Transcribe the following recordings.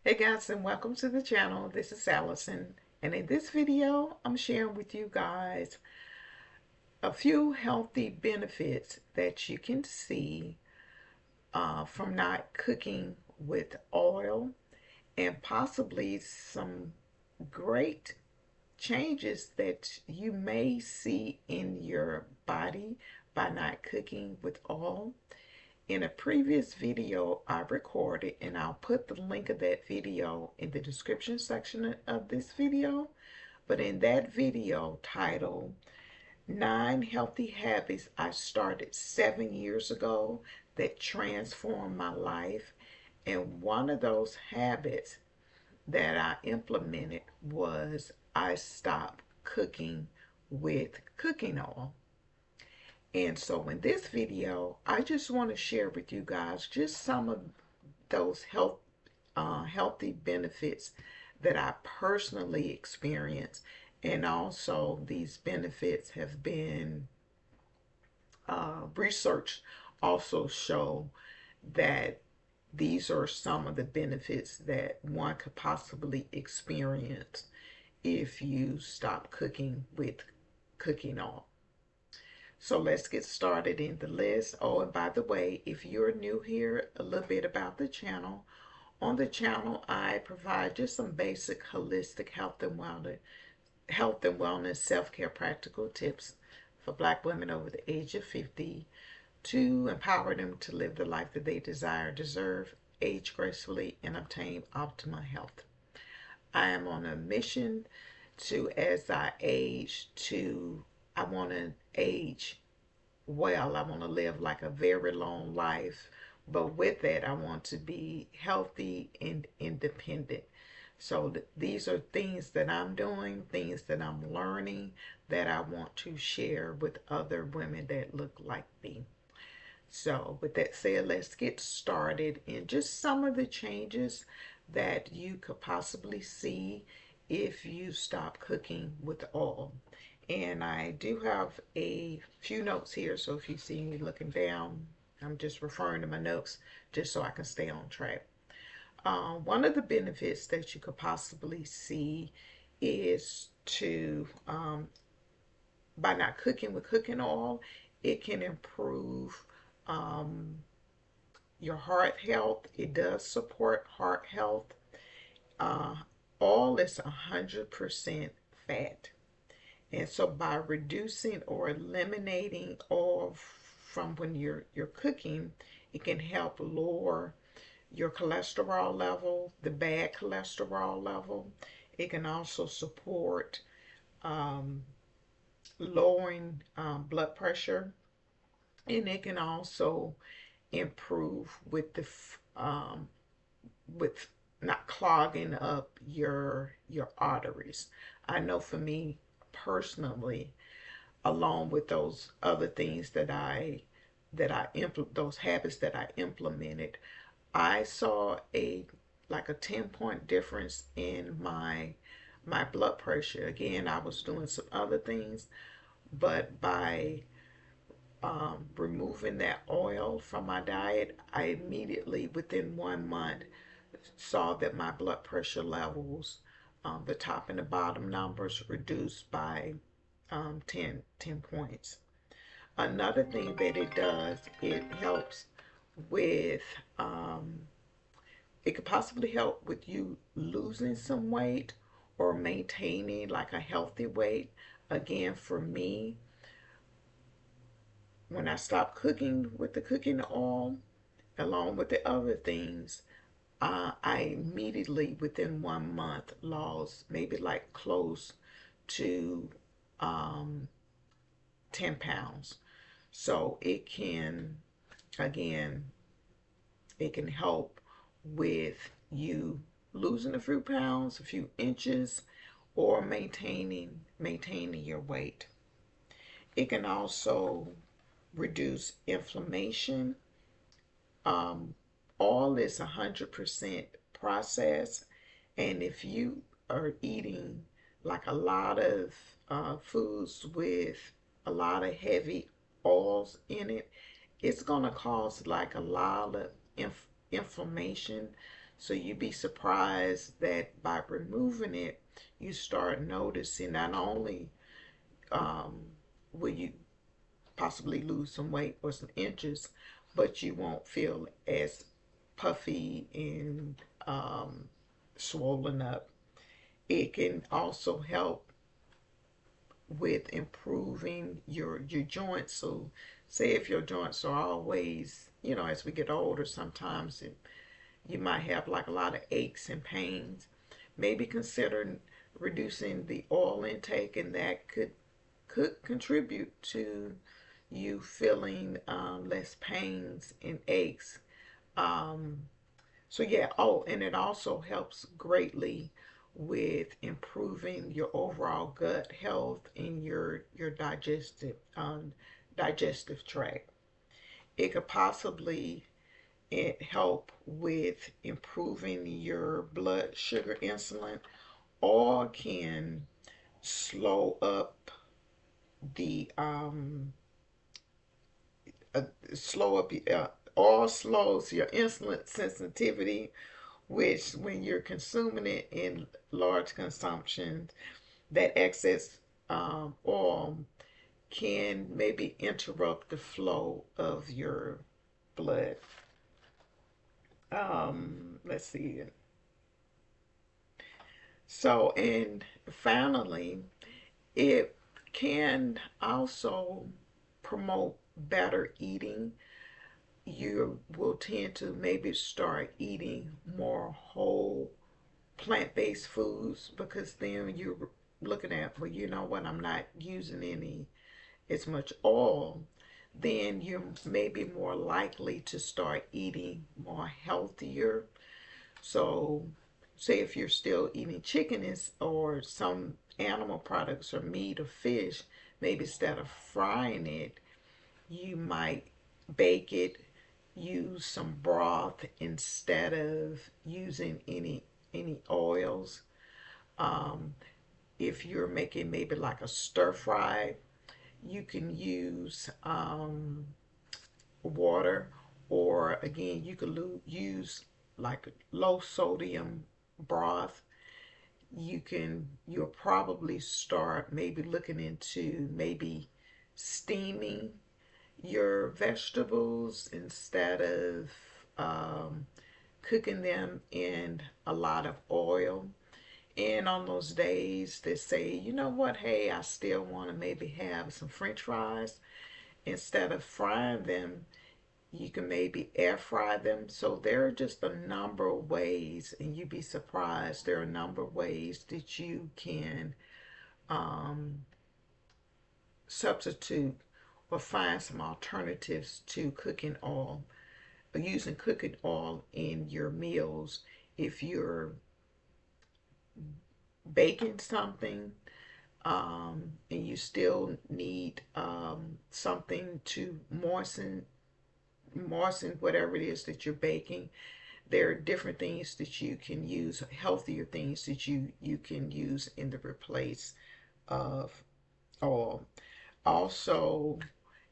Hey guys, and welcome to the channel. This is Allison, and in this video I'm sharing with you guys a few healthy benefits that you can see from not cooking with oil, and possibly some great changes that you may see in your body by not cooking with oil. In a previous video I recorded, and I'll put the link of that video in the description section of this video, but in that video titled 9 Healthy Habits I Started 7 years ago that transformed my life, and one of those habits that I implemented was I stopped cooking with cooking oil. And so in this video, I just want to share with you guys just some of those healthy benefits that I personally experienced. And also these benefits have been research also show that these are some of the benefits that one could possibly experience if you stop cooking with cooking oil. So let's get started in the list. Oh, and by the way, if you're new here, a little bit about the channel. On the channel, I provide just some basic holistic health and wellness self-care practical tips for Black women over the age of 50 to empower them to live the life that they desire, deserve, age gracefully, and obtain optimal health. I am on a mission to, as I age, I want to age well. I want to live like a very long life, but with that, I want to be healthy and independent. So these are things that I'm doing, things that I'm learning that I want to share with other women that look like me. So with that said, let's get started in just some of the changes that you could possibly see if you stop cooking with oil. And I do have a few notes here, so if you see me looking down, I'm just referring to my notes just so I can stay on track. One of the benefits that you could possibly see is by not cooking with cooking oil, it can improve um, your heart health. It does support heart health. Uh, Oil is 100% fat. And so by reducing or eliminating oil from when you're cooking, it can help lower your cholesterol level, the bad cholesterol level. It can also support um, lowering blood pressure, and it can also improve with not clogging up your arteries. I know for me personally, along with those other things those habits that I implemented, I saw a 10-point difference in my blood pressure. Again, I was doing some other things, but by removing that oil from my diet, I immediately, within 1 month, saw that my blood pressure levels, the top and the bottom numbers, reduced by 10 points. Another thing that it does, with, um, it could possibly help with you losing some weight or maintaining like a healthy weight. Again, for me, when I stopped cooking with the cooking oil, along with the other things, I immediately, within 1 month, lost maybe like close to um, 10 pounds. So again, it can help with you losing a few pounds, a few inches, or maintaining your weight. It can also reduce inflammation. Um, all is 100% processed, and if you are eating like a lot of foods with a lot of heavy oils in it, it's going to cause like a lot of inflammation. So you'd be surprised that by removing it, you start noticing not only um, will you possibly lose some weight or some inches, but you won't feel as puffy and swollen up. It can also help with improving your joints. So, say if your joints are always, as we get older, sometimes you might have like a lot of aches and pains. Maybe consider reducing the oil intake, and that could contribute to you feeling less pains and aches. Um, so yeah. Oh, and it also helps greatly with improving your overall gut health and your digestive tract. It could possibly help with improving your blood sugar insulin, or can slow up the uh, slow up or slows your insulin sensitivity, which when you're consuming it in large consumptions, that excess oil can maybe interrupt the flow of your blood. Let's see. So, and finally, it can also promote better eating. You will tend to maybe start eating more whole plant-based foods, because then you're looking at, well, you know what, I'm not using any as much oil. Then you're maybe more likely to start eating more healthier. So say if you're still eating chicken or some animal products or meat or fish, maybe instead of frying it, you might bake it, use some broth instead of using any oils. Um, if you're making maybe like a stir fry, you can use water, or again, you could use like low sodium broth. You'll probably start maybe looking into maybe steaming your vegetables instead of um, cooking them in a lot of oil. And on those days that say, you know what, hey, I still want to maybe have some french fries, instead of frying them, you can maybe air fry them. So there are just a number of ways, and you'd be surprised. There are a number of ways that you can um, substitute or find some alternatives to cooking oil, or using cooking oil in your meals. If you're baking something, and you still need something to moisten whatever it is that you're baking, there are different things that you can use, healthier things that you can use in the replace of oil. Also,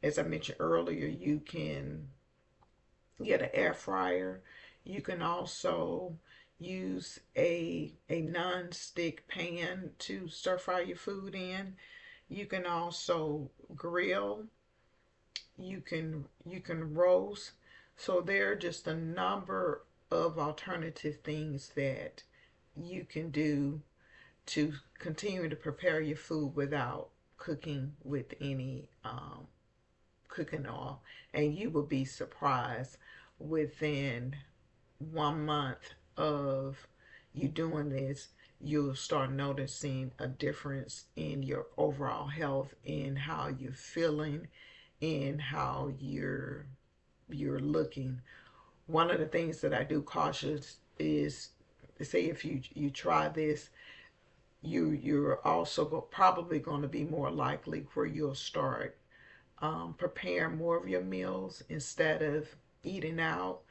as I mentioned earlier, you can get an air fryer. You can also use a non-stick pan to stir fry your food in. You can also grill. You can roast. So there are just a number of alternative things that you can do to continue to prepare your food without cooking with any cooking oil. And you will be surprised, within 1 month of you doing this, you'll start noticing a difference in your overall health, in how you're feeling, in how you're looking. One of the things that I do cautious is, say if you try this, you're also probably going to be more likely where you'll start preparing more of your meals instead of eating out.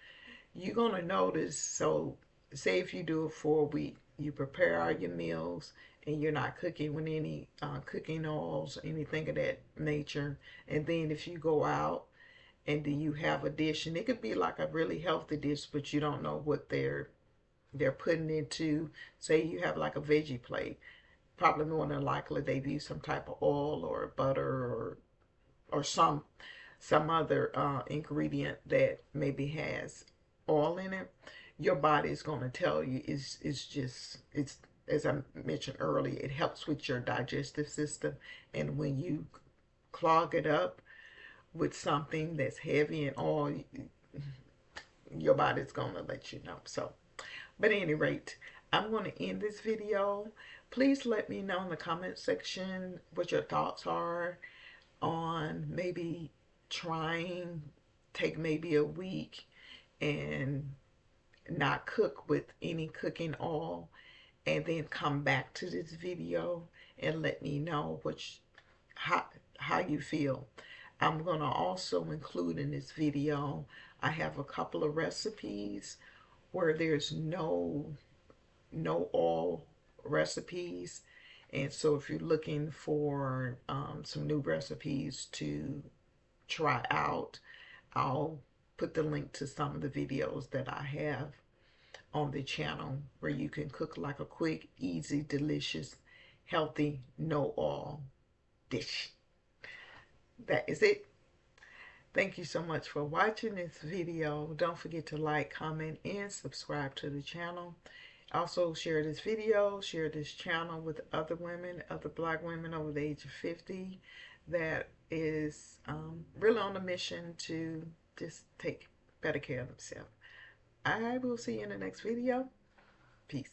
You're going to notice. So say if you do it for a week, you prepare all your meals, and you're not cooking with any cooking oils, anything of that nature. And then if you go out and then you have a dish, and it could be like a really healthy dish, but you don't know what they're they're putting into, say you have like a veggie plate, probably more than likely they've used some type of oil or butter or some other ingredient that maybe has oil in it. Your body is going to tell you it's just it's, as I mentioned earlier, it helps with your digestive system, and when you clog it up with something that's heavy in oil, your body's going to let you know. So, but at any rate, I'm going to end this video. Please let me know in the comment section what your thoughts are on maybe trying, take maybe a week and not cook with any cooking oil, and then come back to this video and let me know how, how you feel. I'm going to also include in this video, I have a couple of recipes where there's no oil recipes. And so if you're looking for some new recipes to try out, I'll put the link to some of the videos that I have on the channel where you can cook like a quick, easy, delicious, healthy, no oil dish. That is it. Thank you so much for watching this video. Don't forget to like, comment, and subscribe to the channel. Also share this video, share this channel with other women, other black women over the age of 50 that is really on a mission to just take better care of themselves. I will see you in the next video. Peace.